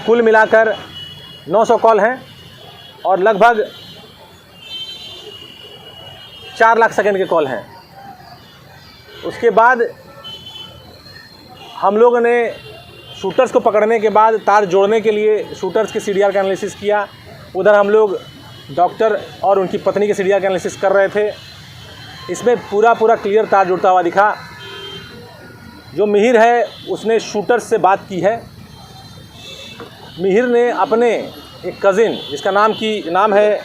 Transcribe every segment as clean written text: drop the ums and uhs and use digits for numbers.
कुल मिलाकर 900 कॉल हैं और लगभग 4 लाख सेकंड के कॉल हैं। उसके बाद हम लोगों ने शूटर्स को पकड़ने के बाद तार जोड़ने के लिए शूटर्स के CDR का एनालिसिस किया। उधर हम लोग डॉक्टर और उनकी पत्नी के CDR का एनालिसिस कर रहे थे। इसमें पूरा क्लियर तार जुड़ता हुआ दिखा। जो मिहिर है उसने शूटर्स से बात की है। मिहिर ने अपने एक कज़िन जिसका नाम है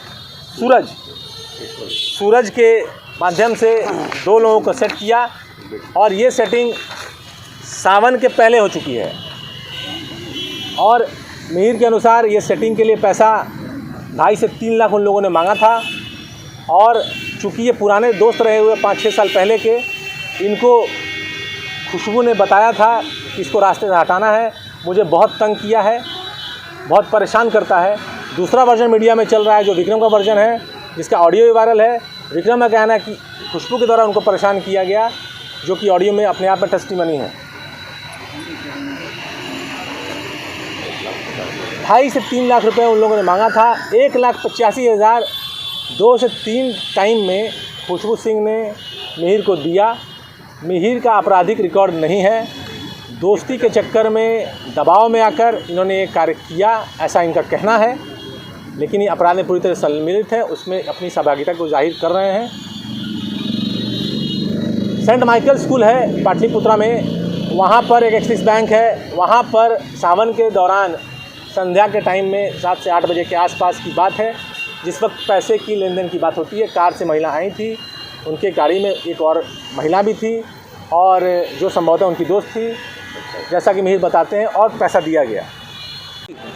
सूरज के माध्यम से 2 लोगों को सेट किया और ये सेटिंग सावन के पहले हो चुकी है। और मिहिर के अनुसार ये सेटिंग के लिए पैसा 2.5 से 3 लाख उन लोगों ने मांगा था। और चूँकि ये पुराने दोस्त रहे हुए 5-6 साल पहले के, इनको खुशबू ने बताया था कि इसको रास्ते से हटाना है। मुझे बहुत तंग किया है, बहुत परेशान करता है। दूसरा वर्जन मीडिया में चल रहा है जो विक्रम का वर्जन है, जिसका ऑडियो भी वायरल है। विक्रम का कहना है कि खुशबू के द्वारा उनको परेशान किया गया, जो कि ऑडियो में अपने आप में टेस्टिमनी है। 2.5 से 3 लाख रुपए उन लोगों ने मांगा था। 1,85,000 2 से 3 टाइम में खुशबू सिंह ने मिहिर को दिया। मिहिर का आपराधिक रिकॉर्ड नहीं है। दोस्ती के चक्कर में दबाव में आकर इन्होंने ये कार्य किया, ऐसा इनका कहना है। लेकिन ये अपराध में पूरी तरह सम्मिलित है, उसमें अपनी सहभागिता को जाहिर कर रहे हैं। सेंट माइकल स्कूल है पाटलिपुत्रा में, वहाँ पर एक एक्सिस बैंक है। वहाँ पर सावन के दौरान संध्या के टाइम में 7 से 8 बजे के आसपास की बात है, जिस वक्त पैसे की लेन देन की बात होती है। कार से महिला आई थी, उनके गाड़ी में एक और महिला भी थी और जो संभवतः उनकी दोस्त थी, जैसा कि मिहिर बताते हैं। और पैसा दिया गया,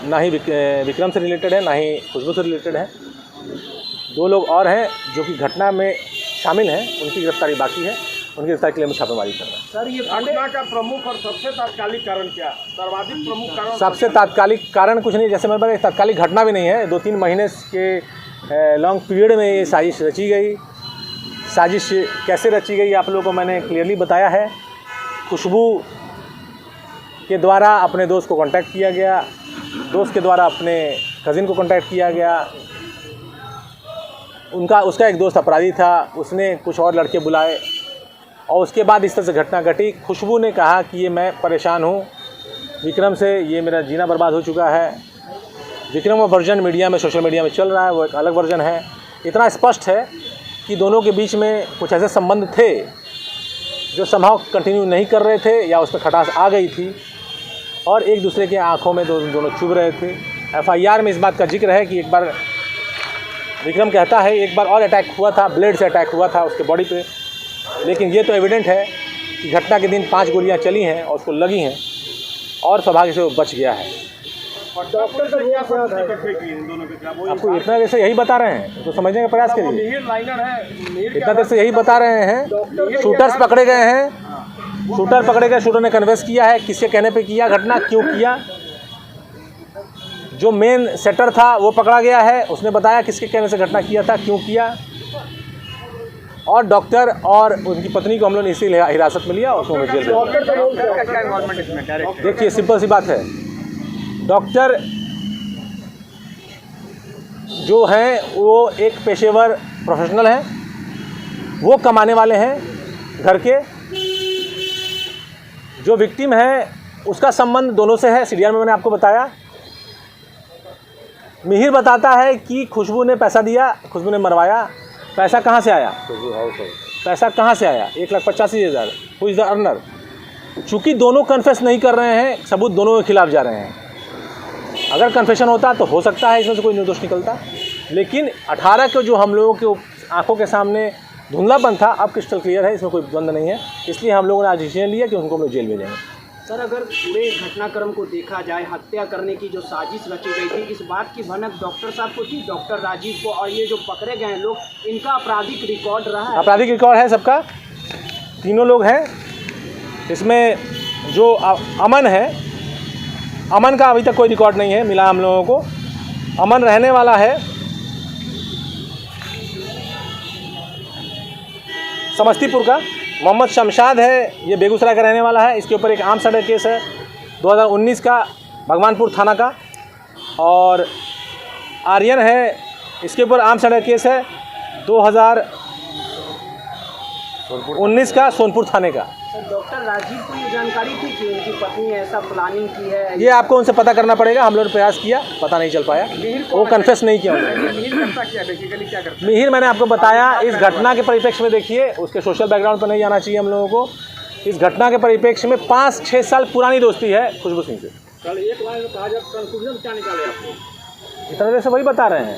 ना ही विक्रम से रिलेटेड है, ना ही खुशबू से रिलेटेड है। 2 लोग और हैं जो कि घटना में शामिल हैं, उनकी गिरफ्तारी बाकी है। उनकी गिरफ्तारी के लिए हम छापेमारी कर रहे हैं। सर, ये घटना का प्रमुख और सबसे तात्कालिक कारण क्या, सर्वाधिक प्रमुख कारण? सबसे तात्कालिक कारण कुछ नहीं, जैसे मेरे पास तात्कालिक घटना भी नहीं है। 2-3 महीने के लॉन्ग पीरियड में ये साजिश रची गई। साजिश कैसे रची गई आप लोगों को मैंने क्लियरली बताया है। खुशबू के द्वारा अपने दोस्त को कांटेक्ट किया गया, दोस्त के द्वारा अपने कज़िन को कांटेक्ट किया गया। उसका एक दोस्त अपराधी था, उसने कुछ और लड़के बुलाए और उसके बाद इस तरह से घटना घटी। खुशबू ने कहा कि ये मैं परेशान हूँ विक्रम से, ये मेरा जीना बर्बाद हो चुका है। विक्रम का वर्जन मीडिया में, सोशल मीडिया में चल रहा है, वो एक अलग वर्जन है। इतना स्पष्ट है कि दोनों के बीच में कुछ ऐसे संबंध थे जो संभव कंटिन्यू नहीं कर रहे थे या उसमें खटास आ गई थी और एक दूसरे के आंखों में दोनों चुभ रहे थे। FIR में इस बात का जिक्र है कि एक बार विक्रम कहता है एक बार और अटैक हुआ था, ब्लेड से अटैक हुआ था उसके बॉडी पे। लेकिन ये तो एविडेंट है कि घटना के दिन 5 गोलियां चली हैं और उसको लगी हैं और सौभाग्य से वो बच गया है। डॉक्टर का क्या प्रतिक्रिया इन दोनों के खिलाफ? आपको इतना देर से यही बता रहे हैं तो समझने का प्रयास करिए। मिहिर लाइनर है, इतना देर से यही बता रहे हैं। शूटर्स पकड़े गए हैं, शूटर पकड़े गए, शूटर ने कन्वेंस किया है किसके कहने पे किया घटना, क्यों किया। जो मेन सेटर था वो पकड़ा गया है, उसने बताया किसके कहने से घटना किया था, क्यों किया। और डॉक्टर और उनकी पत्नी को हम लोग ने इसी हिरासत में लिया और उसको जेल में। देखिए सिंपल सी बात है, डॉक्टर जो हैं वो एक पेशेवर प्रोफेशनल हैं, वो कमाने वाले हैं घर के। जो विक्टिम है उसका संबंध दोनों से है, CDR में मैंने आपको बताया। मिहिर बताता है कि खुशबू ने पैसा दिया, खुशबू ने मरवाया। पैसा कहाँ से आया? पैसा कहाँ से आया? 1,85,000। Who is the earner? चूँकि दोनों कन्फेस नहीं कर रहे हैं, सबूत दोनों के खिलाफ जा रहे हैं। अगर कन्फेशन होता तो हो सकता है इसमें से कोई निर्दोष निकलता, लेकिन 18 को जो हम लोगों के आंखों के सामने धुंधलापन था, अब क्रिस्टल क्लियर है, इसमें कोई द्वंद नहीं है। इसलिए हम लोगों ने आज डिसीजन लिया कि उनको हम लोग जेल भेजेंगे। सर, अगर पूरे घटनाक्रम को देखा जाए, हत्या करने की जो साजिश रची गई थी, इस बात की भनक डॉक्टर साहब को थी, डॉक्टर राजीव को, और ये जो पकड़े गए लोग, इनका आपराधिक रिकॉर्ड रहा है? आपराधिक रिकॉर्ड है सबका, तीनों लोग हैं। इसमें जो अमन है, अमन का अभी तक कोई रिकॉर्ड नहीं है मिला हम लोगों को। अमन रहने वाला है समस्तीपुर का। मोहम्मद शमशाद है, ये बेगूसराय का रहने वाला है। इसके ऊपर एक आर्म्स मर्डर केस है 2019 का, भगवानपुर थाना का। और आर्यन है, इसके ऊपर आर्म्स एक्ट केस है 2019 का सोनपुर थाने का। सर डॉक्टर राजीव को ये जानकारी थी कि उनकी पत्नी ऐसा प्लानिंग की है? ये आपको उनसे पता करना पड़ेगा, हम लोगों ने प्रयास किया, पता नहीं चल पाया, वो कन्फेस नहीं किया उन्होंने। मिहिर करता क्या बेसिकली, क्या करता मिहिर मैंने आपको बताया, इस घटना के परिप्रेक्ष्य में देखिए, उसके सोशल बैकग्राउंड पर नहीं जाना चाहिए हम लोगों को। इस घटना के परिप्रेक्ष्य में 5-6 साल पुरानी दोस्ती है खुशबू सिंह से। कल एक लाइन में कहा जाए कंक्लूजन क्या निकाले आपने? इतना देर से वही बता रहे हैं।